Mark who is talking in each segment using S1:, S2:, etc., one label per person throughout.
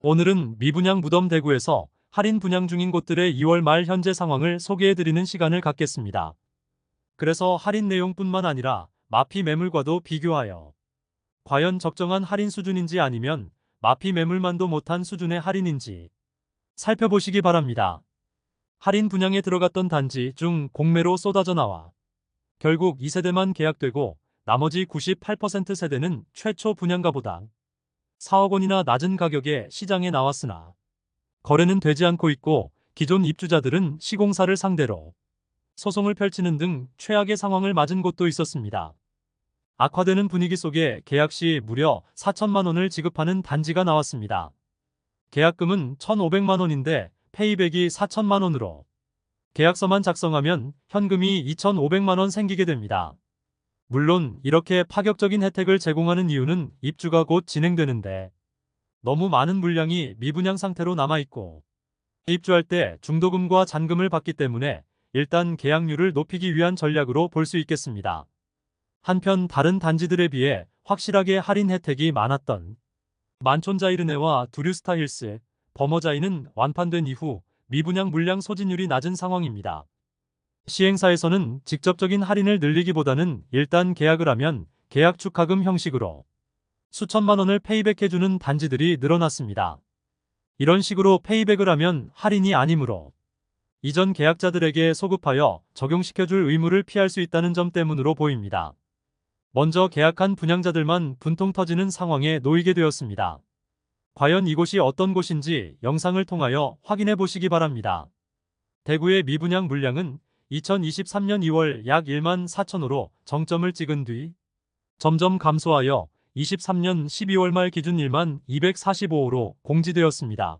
S1: 오늘은 미분양 무덤 대구에서 할인 분양 중인 곳들의 2월 말 현재 상황을 소개해드리는 시간을 갖겠습니다. 그래서 할인 내용뿐만 아니라 마피 매물과도 비교하여 과연 적정한 할인 수준인지 아니면 마피 매물만도 못한 수준의 할인인지 살펴보시기 바랍니다. 할인 분양에 들어갔던 단지 중 공매로 쏟아져 나와 결국 2세대만 계약되고 나머지 98% 세대는 최초 분양가보다 4억 원이나 낮은 가격에 시장에 나왔으나 거래는 되지 않고 있고 기존 입주자들은 시공사를 상대로 소송을 펼치는 등 최악의 상황을 맞은 곳도 있었습니다. 악화되는 분위기 속에 계약 시 무려 4천만 원을 지급하는 단지가 나왔습니다. 계약금은 1,500만 원인데 페이백이 4천만 원으로 계약서만 작성하면 현금이 2,500만 원 생기게 됩니다. 물론 이렇게 파격적인 혜택을 제공하는 이유는 입주가 곧 진행되는데 너무 많은 물량이 미분양 상태로 남아있고 입주할 때 중도금과 잔금을 받기 때문에 일단 계약률을 높이기 위한 전략으로 볼 수 있겠습니다. 한편 다른 단지들에 비해 확실하게 할인 혜택이 많았던 만촌자이르네와 두류스타힐스, 버머자이는 완판된 이후 미분양 물량 소진율이 낮은 상황입니다. 시행사에서는 직접적인 할인을 늘리기보다는 일단 계약을 하면 계약 축하금 형식으로 수천만 원을 페이백해주는 단지들이 늘어났습니다. 이런 식으로 페이백을 하면 할인이 아니므로 이전 계약자들에게 소급하여 적용시켜줄 의무를 피할 수 있다는 점 때문으로 보입니다. 먼저 계약한 분양자들만 분통 터지는 상황에 놓이게 되었습니다. 과연 이곳이 어떤 곳인지 영상을 통하여 확인해 보시기 바랍니다. 대구의 미분양 물량은 2023년 2월 약 1만 4천호로 정점을 찍은 뒤 점점 감소하여 23년 12월 말 기준 1만 245호로 공지되었습니다.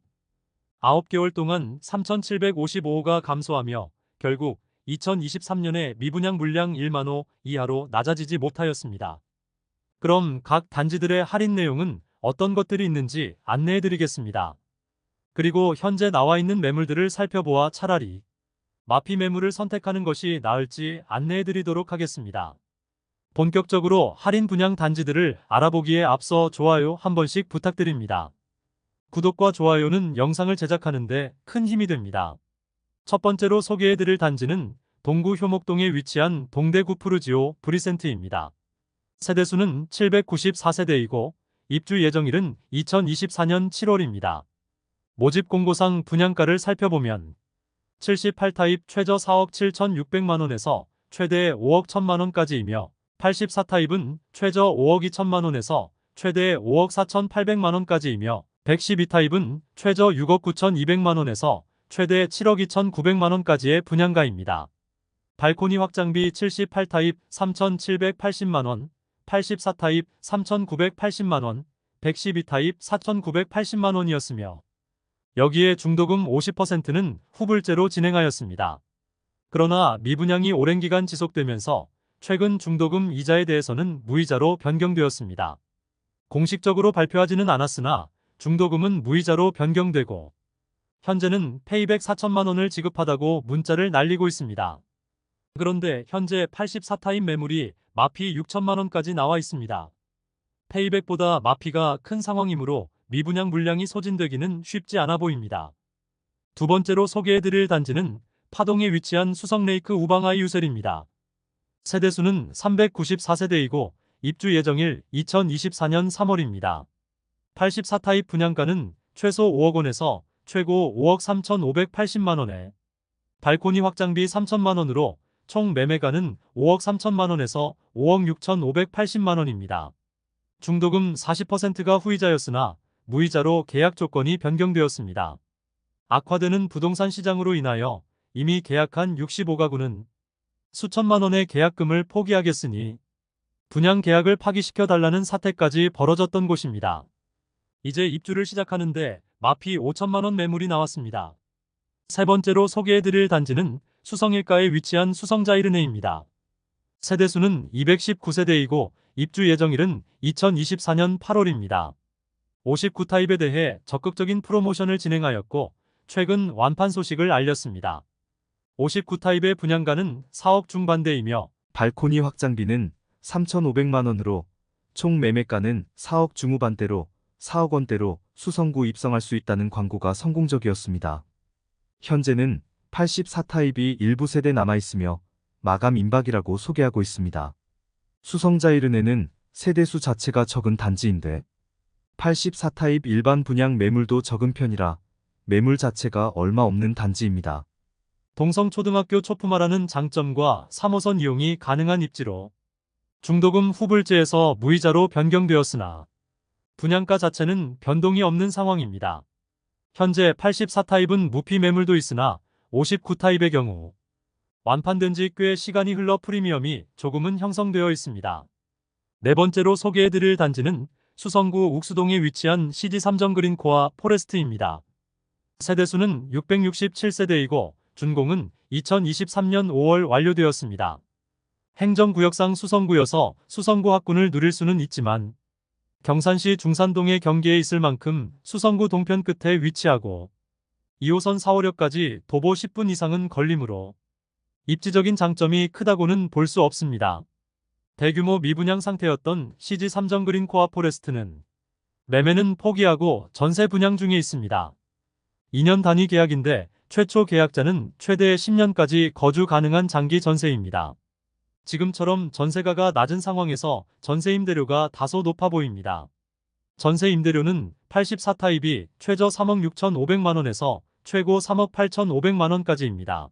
S1: 9개월 동안 3,755호가 감소하며 결국 2023년에 미분양 물량 1만 호 이하로 낮아지지 못하였습니다. 그럼 각 단지들의 할인 내용은 어떤 것들이 있는지 안내해드리겠습니다. 그리고 현재 나와 있는 매물들을 살펴보아 차라리 마피 매물을 선택하는 것이 나을지 안내해드리도록 하겠습니다. 본격적으로 할인 분양 단지들을 알아보기에 앞서 좋아요 한 번씩 부탁드립니다. 구독과 좋아요는 영상을 제작하는데 큰 힘이 됩니다. 첫 번째로 소개해드릴 단지는 동구 효목동에 위치한 동대구 푸르지오 브리센트입니다. 세대수는 794세대이고 입주 예정일은 2024년 7월입니다. 모집 공고상 분양가를 살펴보면 78타입 최저 4억 7,600만원에서 최대 5억 1천만원까지이며 84타입은 최저 5억 2천만원에서 최대 5억 4,800만원까지이며 112타입은 최저 6억 9,200만원에서 최대 7억 2,900만원까지의 분양가입니다. 발코니 확장비 78타입 3,780만원, 84타입 3,980만원, 112타입 4,980만원이었으며 여기에 중도금 50%는 후불제로 진행하였습니다. 그러나 미분양이 오랜 기간 지속되면서 최근 중도금 이자에 대해서는 무이자로 변경되었습니다. 공식적으로 발표하지는 않았으나 중도금은 무이자로 변경되고 현재는 페이백 4천만 원을 지급하다고 문자를 날리고 있습니다. 그런데 현재 84타입 매물이 마피 6천만 원까지 나와 있습니다. 페이백보다 마피가 큰 상황이므로 미분양 물량이 소진되기는 쉽지 않아 보입니다. 두 번째로 소개해드릴 단지는 파동에 위치한 수성레이크 우방아이 유셀입니다. 세대수는 394세대이고 입주 예정일 2024년 3월입니다. 84타입 분양가는 최소 5억 원에서 최고 5억 3,580만 원에 발코니 확장비 3천만 원으로 총 매매가는 5억 3천만 원에서 5억 6,580만 원입니다. 중도금 40%가 후이자였으나 무이자로 계약 조건이 변경되었습니다. 악화되는 부동산 시장으로 인하여 이미 계약한 65가구는 수천만 원의 계약금을 포기하겠으니 분양 계약을 파기시켜 달라는 사태까지 벌어졌던 곳입니다. 이제 입주를 시작하는데 마피 5천만 원 매물이 나왔습니다. 세 번째로 소개해드릴 단지는 수성일가에 위치한 수성자이르네입니다. 세대수는 219세대이고 입주 예정일은 2024년 8월입니다. 59타입에 대해 적극적인 프로모션을 진행하였고 최근 완판 소식을 알렸습니다. 59타입의 분양가는 4억 중반대이며
S2: 발코니 확장비는 3,500만 원으로 총 매매가는 4억 중후반대로 4억 원대로 수성구 입성할 수 있다는 광고가 성공적이었습니다. 현재는 84타입이 일부 세대 남아있으며 마감 임박이라고 소개하고 있습니다. 수성자이른에는 세대수 자체가 적은 단지인데 84타입 일반 분양 매물도 적은 편이라 매물 자체가 얼마 없는 단지입니다.
S1: 동성초등학교 초품화라는 장점과 3호선 이용이 가능한 입지로 중도금 후불제에서 무이자로 변경되었으나 분양가 자체는 변동이 없는 상황입니다. 현재 84타입은 무피 매물도 있으나 59타입의 경우 완판된 지 꽤 시간이 흘러 프리미엄이 조금은 형성되어 있습니다. 네 번째로 소개해드릴 단지는 수성구 옥수동에 위치한 CG3정 그린코아 포레스트입니다. 세대수는 667세대이고 준공은 2023년 5월 완료되었습니다. 행정구역상 수성구여서 수성구 학군을 누릴 수는 있지만 경산시 중산동의 경계에 있을 만큼 수성구 동편 끝에 위치하고 2호선 4호역까지 도보 10분 이상은 걸리므로 입지적인 장점이 크다고는 볼 수 없습니다. 대규모 미분양 상태였던 CG3정 그린코아 포레스트는 매매는 포기하고 전세 분양 중에 있습니다. 2년 단위 계약인데 최초 계약자는 최대 10년까지 거주 가능한 장기 전세입니다. 지금처럼 전세가가 낮은 상황에서 전세 임대료가 다소 높아 보입니다. 전세 임대료는 84타입이 최저 3억 6,500만원에서 최고 3억 8,500만원까지입니다.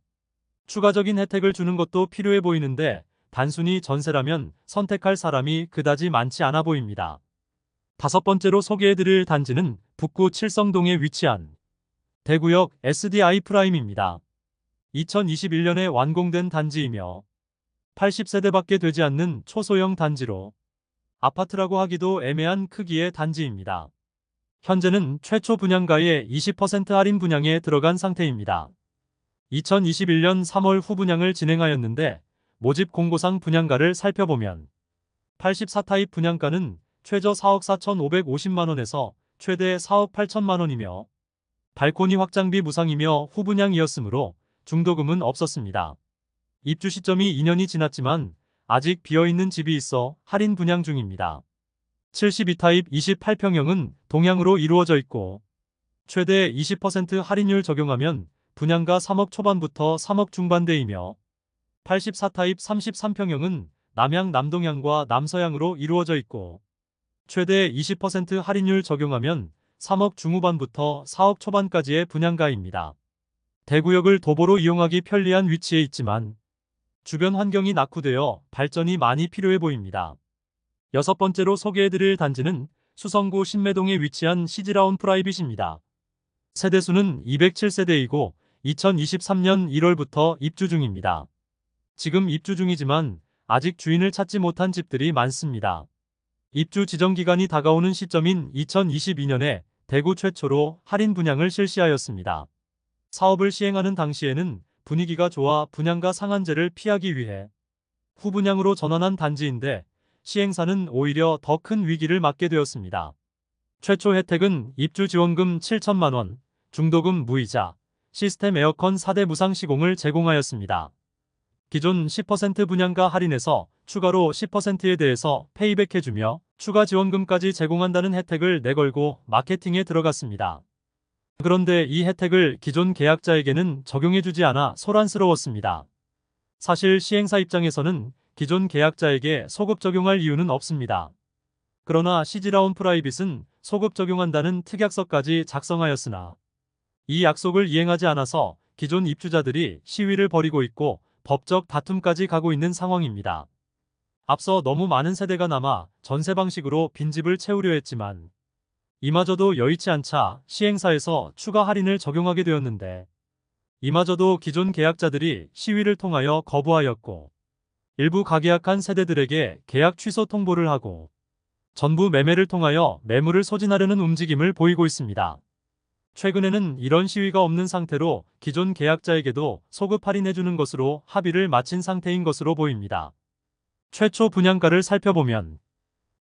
S1: 추가적인 혜택을 주는 것도 필요해 보이는데 단순히 전세라면 선택할 사람이 그다지 많지 않아 보입니다. 다섯 번째로 소개해드릴 단지는 북구 칠성동에 위치한 대구역 SDI 프라임입니다. 2021년에 완공된 단지이며 80세대밖에 되지 않는 초소형 단지로 아파트라고 하기도 애매한 크기의 단지입니다. 현재는 최초 분양가의 20% 할인 분양에 들어간 상태입니다. 2021년 3월 후분양을 진행하였는데 모집 공고상 분양가를 살펴보면 84타입 분양가는 최저 4억 4,550만원에서 최대 4억 8천만원이며 발코니 확장비 무상이며 후분양이었으므로 중도금은 없었습니다. 입주 시점이 2년이 지났지만 아직 비어있는 집이 있어 할인 분양 중입니다. 72타입 28평형은 동향으로 이루어져 있고 최대 20% 할인율 적용하면 분양가 3억 초반부터 3억 중반대이며 84타입 33평형은 남향 남동향과 남서향으로 이루어져 있고 최대 20% 할인율 적용하면 3억 중후반부터 4억 초반까지의 분양가입니다. 대구역을 도보로 이용하기 편리한 위치에 있지만 주변 환경이 낙후되어 발전이 많이 필요해 보입니다. 여섯 번째로 소개해드릴 단지는 수성구 신매동에 위치한 CG라운 프라이빗입니다. 세대수는 207세대이고 2023년 1월부터 입주 중입니다. 지금 입주 중이지만 아직 주인을 찾지 못한 집들이 많습니다. 입주 지정 기간이 다가오는 시점인 2022년에 대구 최초로 할인 분양을 실시하였습니다. 사업을 시행하는 당시에는 분위기가 좋아 분양가 상한제를 피하기 위해 후분양으로 전환한 단지인데 시행사는 오히려 더 큰 위기를 맞게 되었습니다. 최초 혜택은 입주 지원금 7천만원, 중도금 무이자, 시스템 에어컨 4대 무상 시공을 제공하였습니다. 기존 10% 분양가 할인에서 추가로 10%에 대해서 페이백해주며 추가 지원금까지 제공한다는 혜택을 내걸고 마케팅에 들어갔습니다. 그런데 이 혜택을 기존 계약자에게는 적용해주지 않아 소란스러웠습니다. 사실 시행사 입장에서는 기존 계약자에게 소급 적용할 이유는 없습니다. 그러나 CG라운 프라이빗은 소급 적용한다는 특약서까지 작성하였으나 이 약속을 이행하지 않아서 기존 입주자들이 시위를 벌이고 있고 법적 다툼까지 가고 있는 상황입니다. 앞서 너무 많은 세대가 남아 전세 방식으로 빈집을 채우려 했지만 이마저도 여의치 않자 시행사에서 추가 할인을 적용하게 되었는데 이마저도 기존 계약자들이 시위를 통하여 거부하였고 일부 가계약한 세대들에게 계약 취소 통보를 하고 전부 매매를 통하여 매물을 소진하려는 움직임을 보이고 있습니다. 최근에는 이런 시위가 없는 상태로 기존 계약자에게도 소급 할인해주는 것으로 합의를 마친 상태인 것으로 보입니다. 최초 분양가를 살펴보면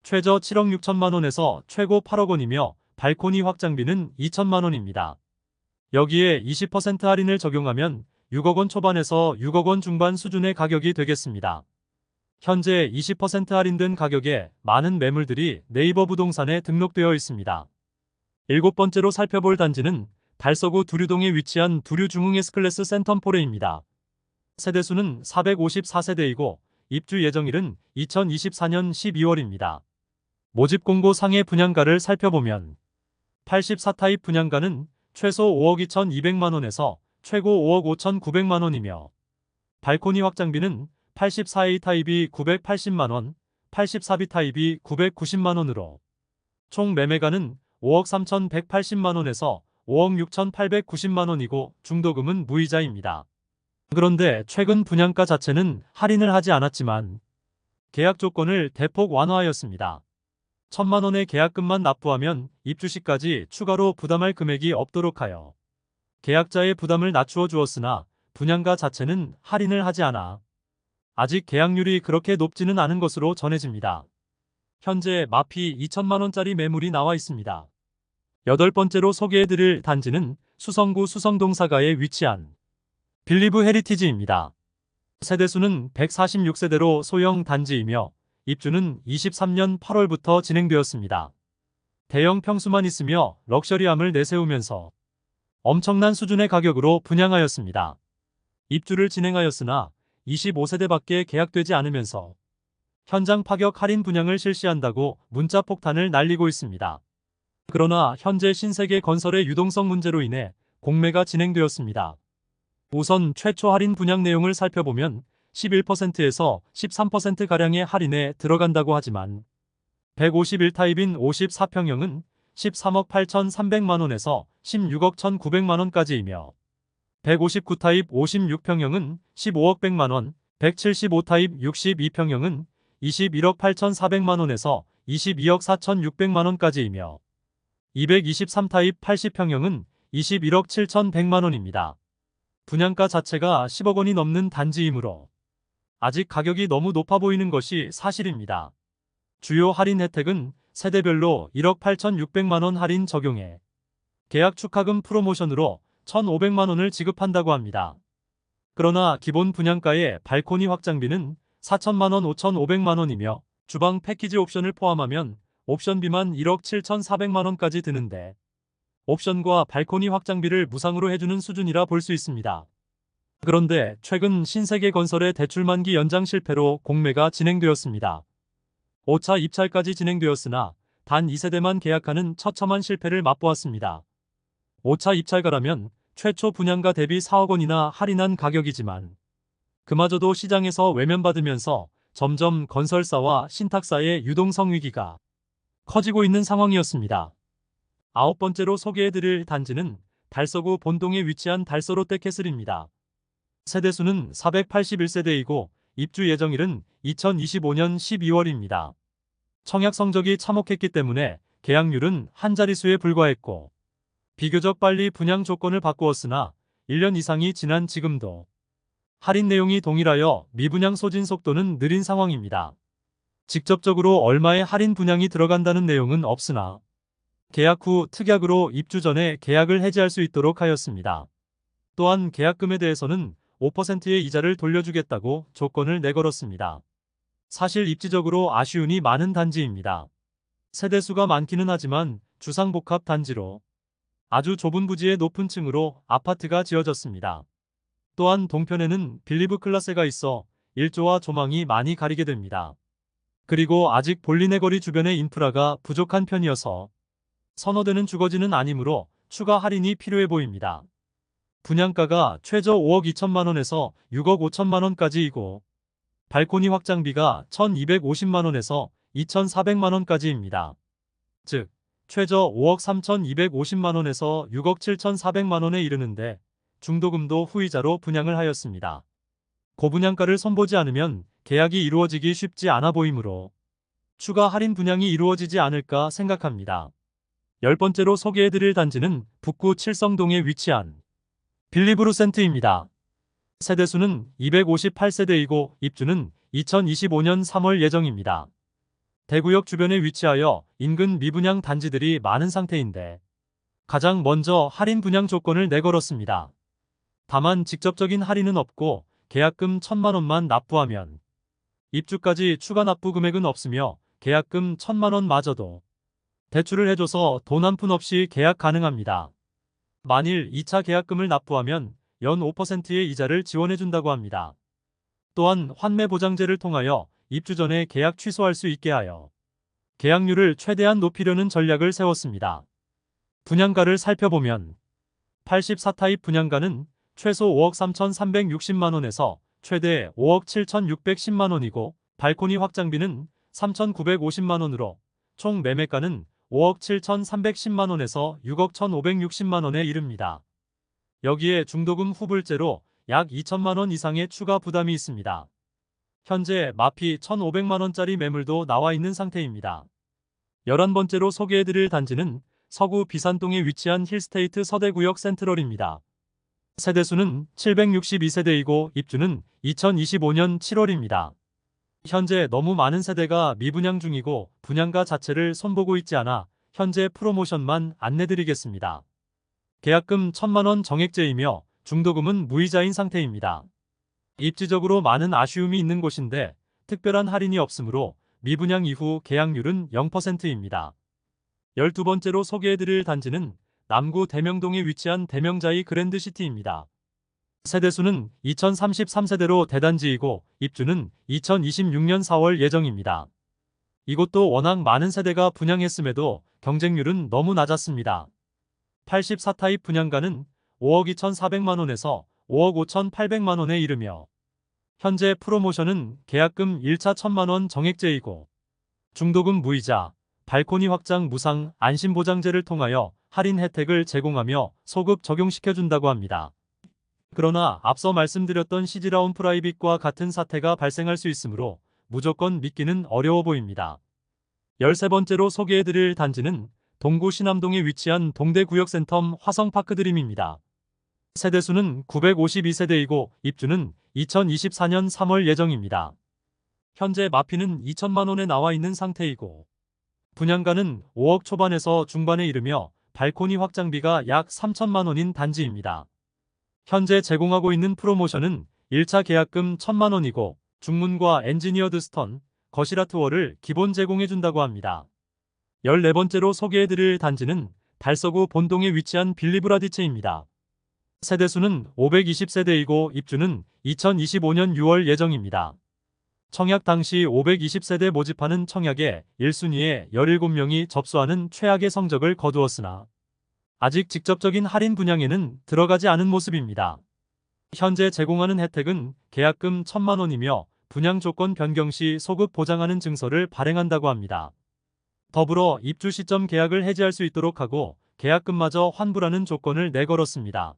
S1: 최저 7억 6천만원에서 최고 8억 원이며 발코니 확장비는 2천만 원입니다. 여기에 20% 할인을 적용하면 6억 원 초반에서 6억 원 중반 수준의 가격이 되겠습니다. 현재 20% 할인된 가격에 많은 매물들이 네이버 부동산에 등록되어 있습니다. 7번째로 살펴볼 단지는 달서구 두류동에 위치한 두류중흥 S클래스 센텀포레입니다. 세대수는 454세대이고 입주 예정일은 2024년 12월입니다. 모집 공고 상해 분양가를 살펴보면 84타입 분양가는 최소 5억 2,200만원에서 최고 5억 5,900만원이며 발코니 확장비는 84A 타입이 980만원, 84B 타입이 990만원으로 총 매매가는 5억 3,180만원에서 5억 6,890만원이고 중도금은 무이자입니다. 그런데 최근 분양가 자체는 할인을 하지 않았지만 계약 조건을 대폭 완화하였습니다. 1,000만원의 계약금만 납부하면 입주 시까지 추가로 부담할 금액이 없도록 하여 계약자의 부담을 낮추어 주었으나 분양가 자체는 할인을 하지 않아 아직 계약률이 그렇게 높지는 않은 것으로 전해집니다. 현재 마피 2천만원짜리 매물이 나와 있습니다. 8번째로 소개해드릴 단지는 수성구 수성동사가에 위치한 빌리브 헤리티지입니다. 세대수는 146세대로 소형 단지이며 입주는 23년 8월부터 진행되었습니다. 대형 평수만 있으며 럭셔리함을 내세우면서 엄청난 수준의 가격으로 분양하였습니다. 입주를 진행하였으나 25세대밖에 계약되지 않으면서 현장 파격 할인 분양을 실시한다고 문자 폭탄을 날리고 있습니다. 그러나 현재 신세계 건설의 유동성 문제로 인해 공매가 진행되었습니다. 우선 최초 할인 분양 내용을 살펴보면 11%에서 13%가량의 할인에 들어간다고 하지만 151타입인 54평형은 13억 8,300만원에서 16억 1,900만원까지이며 159타입 56평형은 15억 100만원, 175타입 62평형은 21억 8,400만원에서 22억 4,600만원까지이며 223타입 80평형은 21억 7,100만원입니다. 분양가 자체가 10억 원이 넘는 단지이므로 아직 가격이 너무 높아 보이는 것이 사실입니다. 주요 할인 혜택은 세대별로 1억 8,600만원 할인 적용해 계약 축하금 프로모션으로 1,500만원을 지급한다고 합니다. 그러나 기본 분양가의 발코니 확장비는 4천만원 5,500만원이며 주방 패키지 옵션을 포함하면 옵션비만 1억 7,400만원까지 드는데 옵션과 발코니 확장비를 무상으로 해주는 수준이라 볼 수 있습니다. 그런데 최근 신세계 건설의 대출 만기 연장 실패로 공매가 진행되었습니다. 5차 입찰까지 진행되었으나 단 2세대만 계약하는 처참한 실패를 맛보았습니다. 5차 입찰가라면 최초 분양가 대비 4억 원이나 할인한 가격이지만 그마저도 시장에서 외면받으면서 점점 건설사와 신탁사의 유동성 위기가 커지고 있는 상황이었습니다. 9번째로 소개해드릴 단지는 달서구 본동에 위치한 달서 롯데캐슬입니다. 세대수는 481세대이고 입주 예정일은 2025년 12월입니다. 청약 성적이 참혹했기 때문에 계약률은 한 자릿수에 불과했고 비교적 빨리 분양 조건을 바꾸었으나 1년 이상이 지난 지금도 할인 내용이 동일하여 미분양 소진 속도는 느린 상황입니다. 직접적으로 얼마의 할인 분양이 들어간다는 내용은 없으나 계약 후 특약으로 입주 전에 계약을 해지할 수 있도록 하였습니다. 또한 계약금에 대해서는 5%의 이자를 돌려주겠다고 조건을 내걸었습니다. 사실 입지적으로 아쉬움이 많은 단지입니다. 세대수가 많기는 하지만 주상복합 단지로 아주 좁은 부지의 높은 층으로 아파트가 지어졌습니다. 또한 동편에는 빌리브 클라세가 있어 일조와 조망이 많이 가리게 됩니다. 그리고 아직 볼리네 거리 주변의 인프라가 부족한 편이어서 선호되는 주거지는 아니므로 추가 할인이 필요해 보입니다. 분양가가 최저 5억 2천만원에서 6억 5천만원까지이고 발코니 확장비가 1,250만원에서 2,400만원까지입니다. 즉 최저 5억 3,250만원에서 6억 7,400만원에 이르는데 중도금도 후이자로 분양을 하였습니다. 고분양가를 선보지 않으면 계약이 이루어지기 쉽지 않아 보이므로 추가 할인 분양이 이루어지지 않을까 생각합니다. 10번째로 소개해드릴 단지는 북구 칠성동에 위치한 빌리브루센트입니다. 세대수는 258세대이고 입주는 2025년 3월 예정입니다. 대구역 주변에 위치하여 인근 미분양 단지들이 많은 상태인데 가장 먼저 할인 분양 조건을 내걸었습니다. 다만 직접적인 할인은 없고 계약금 1,000만원만 납부하면 입주까지 추가 납부 금액은 없으며 계약금 1,000만원마저도 대출을 해줘서 돈 한 푼 없이 계약 가능합니다. 만일 2차 계약금을 납부하면 연 5%의 이자를 지원해준다고 합니다. 또한 환매 보장제를 통하여 입주 전에 계약 취소할 수 있게 하여 계약률을 최대한 높이려는 전략을 세웠습니다. 분양가를 살펴보면 84타입 분양가는 최소 5억 3,360만 원에서 최대 5억 7,610만 원이고 발코니 확장비는 3,950만 원으로 총 매매가는 5억 7,310만 원에서 6억 1,560만 원에 이릅니다. 여기에 중도금 후불제로 약 2천만 원 이상의 추가 부담이 있습니다. 현재 마피 1,500만 원짜리 매물도 나와 있는 상태입니다. 11번째로 소개해드릴 단지는 서구 비산동에 위치한 힐스테이트 서대구역 센트럴입니다. 세대수는 762세대이고 입주는 2025년 7월입니다. 현재 너무 많은 세대가 미분양 중이고 분양가 자체를 손보고 있지 않아 현재 프로모션만 안내드리겠습니다. 계약금 1,000만 원 정액제이며 중도금은 무이자인 상태입니다. 입지적으로 많은 아쉬움이 있는 곳인데 특별한 할인이 없으므로 미분양 이후 계약률은 0%입니다. 12번째로 소개해드릴 단지는 남구 대명동에 위치한 대명자이 그랜드시티입니다. 세대수는 2033세대로 대단지이고 입주는 2026년 4월 예정입니다. 이곳도 워낙 많은 세대가 분양했음에도 경쟁률은 너무 낮았습니다. 84타입 분양가는 5억 2,400만 원에서 5억 5,800만 원에 이르며 현재 프로모션은 계약금 1차 1,000만 원 정액제이고 중도금 무이자, 발코니 확장 무상 안심보장제를 통하여 할인 혜택을 제공하며 소급 적용시켜준다고 합니다. 그러나 앞서 말씀드렸던 시즈라운 프라이빗과 같은 사태가 발생할 수 있으므로 무조건 믿기는 어려워 보입니다. 13번째로 소개해드릴 단지는 동구 신암동에 위치한 동대구역센텀 화성파크드림입니다. 세대수는 952세대이고 입주는 2024년 3월 예정입니다. 현재 마피는 2천만 원에 나와 있는 상태이고 분양가는 5억 초반에서 중반에 이르며 발코니 확장비가 약 3천만 원인 단지입니다. 현재 제공하고 있는 프로모션은 1차 계약금 1,000만 원이고 중문과 엔지니어드 스턴, 거실 아트월을 기본 제공해준다고 합니다. 14번째로 소개해드릴 단지는 달서구 본동에 위치한 빌리브라디체입니다. 세대수는 520세대이고 입주는 2025년 6월 예정입니다. 청약 당시 520세대 모집하는 청약에 1순위에 17명이 접수하는 최악의 성적을 거두었으나 아직 직접적인 할인 분양에는 들어가지 않은 모습입니다. 현재 제공하는 혜택은 계약금 1,000만 원이며 분양 조건 변경 시 소급 보장하는 증서를 발행한다고 합니다. 더불어 입주 시점 계약을 해지할 수 있도록 하고 계약금마저 환불하는 조건을 내걸었습니다.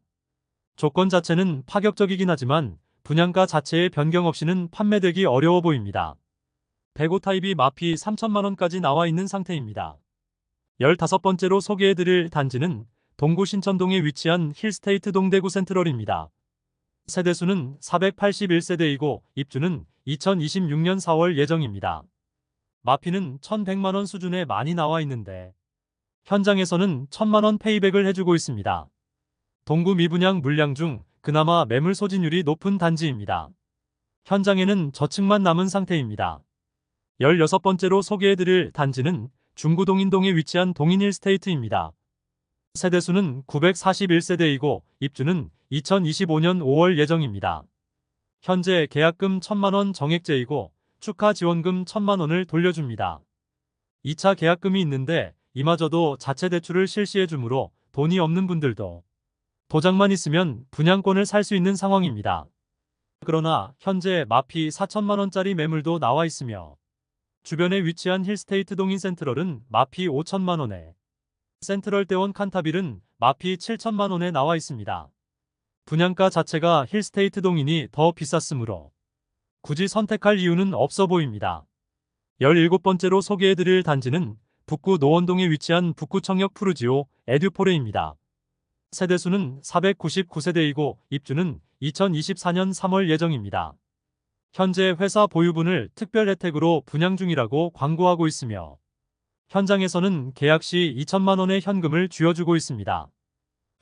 S1: 조건 자체는 파격적이긴 하지만 분양가 자체의 변경 없이는 판매되기 어려워 보입니다. 105 타입이 마피 3천만 원까지 나와 있는 상태입니다. 15번째로 소개해드릴 단지는 동구 신천동에 위치한 힐스테이트 동대구 센트럴입니다. 세대수는 481세대이고 입주는 2026년 4월 예정입니다. 마피는 1,100만 원 수준에 많이 나와 있는데 현장에서는 1,000만 원 페이백을 해주고 있습니다. 동구 미분양 물량 중 그나마 매물 소진율이 높은 단지입니다. 현장에는 저층만 남은 상태입니다. 16번째로 소개해드릴 단지는 중구 동인동에 위치한 동인힐스테이트입니다. 세대수는 941세대이고 입주는 2025년 5월 예정입니다. 현재 계약금 1,000만 원 정액제이고 축하 지원금 1,000만 원을 돌려줍니다. 2차 계약금이 있는데 이마저도 자체 대출을 실시해주므로 돈이 없는 분들도 도장만 있으면 분양권을 살 수 있는 상황입니다. 그러나 현재 마피 4천만 원짜리 매물도 나와 있으며 주변에 위치한 힐스테이트 동인 센트럴은 마피 5천만 원에 센트럴대원 칸타빌은 마피 7천만 원에 나와 있습니다. 분양가 자체가 힐스테이트 동인이 더 비쌌으므로 굳이 선택할 이유는 없어 보입니다. 17번째로 소개해드릴 단지는 북구 노원동에 위치한 북구청역 푸르지오 에듀포레입니다. 세대수는 499세대이고 입주는 2024년 3월 예정입니다. 현재 회사 보유분을 특별 혜택으로 분양 중이라고 광고하고 있으며 현장에서는 계약 시 2천만 원의 현금을 쥐어주고 있습니다.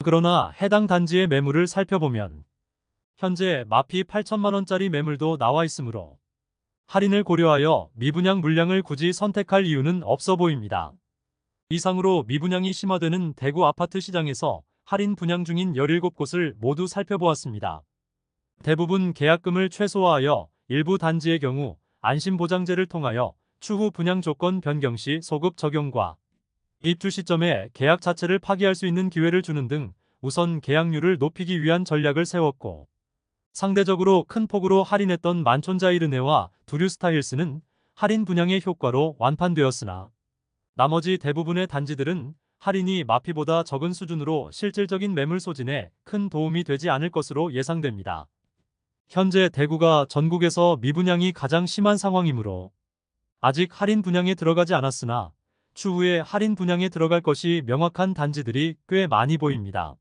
S1: 그러나 해당 단지의 매물을 살펴보면 현재 마피 8천만 원짜리 매물도 나와 있으므로 할인을 고려하여 미분양 물량을 굳이 선택할 이유는 없어 보입니다. 이상으로 미분양이 심화되는 대구 아파트 시장에서 할인 분양 중인 17곳을 모두 살펴보았습니다. 대부분 계약금을 최소화하여 일부 단지의 경우 안심보장제를 통하여 추후 분양 조건 변경 시 소급 적용과 입주 시점에 계약 자체를 파기할 수 있는 기회를 주는 등 우선 계약률을 높이기 위한 전략을 세웠고, 상대적으로 큰 폭으로 할인했던 만촌자이르네와 두류스타힐스는 할인 분양의 효과로 완판되었으나 나머지 대부분의 단지들은 할인이 마피보다 적은 수준으로 실질적인 매물 소진에 큰 도움이 되지 않을 것으로 예상됩니다. 현재 대구가 전국에서 미분양이 가장 심한 상황이므로 아직 할인 분양에 들어가지 않았으나 추후에 할인 분양에 들어갈 것이 명확한 단지들이 꽤 많이 보입니다.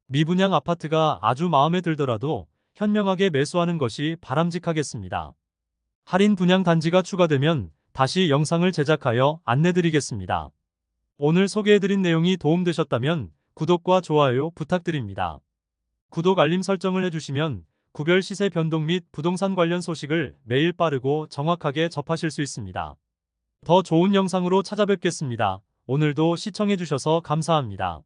S1: 미분양 아파트가 아주 마음에 들더라도 현명하게 매수하는 것이 바람직하겠습니다. 할인 분양 단지가 추가되면 다시 영상을 제작하여 안내드리겠습니다. 오늘 소개해드린 내용이 도움되셨다면 구독과 좋아요 부탁드립니다. 구독 알림 설정을 해주시면 구별 시세 변동 및 부동산 관련 소식을 매일 빠르고 정확하게 접하실 수 있습니다. 더 좋은 영상으로 찾아뵙겠습니다. 오늘도 시청해주셔서 감사합니다.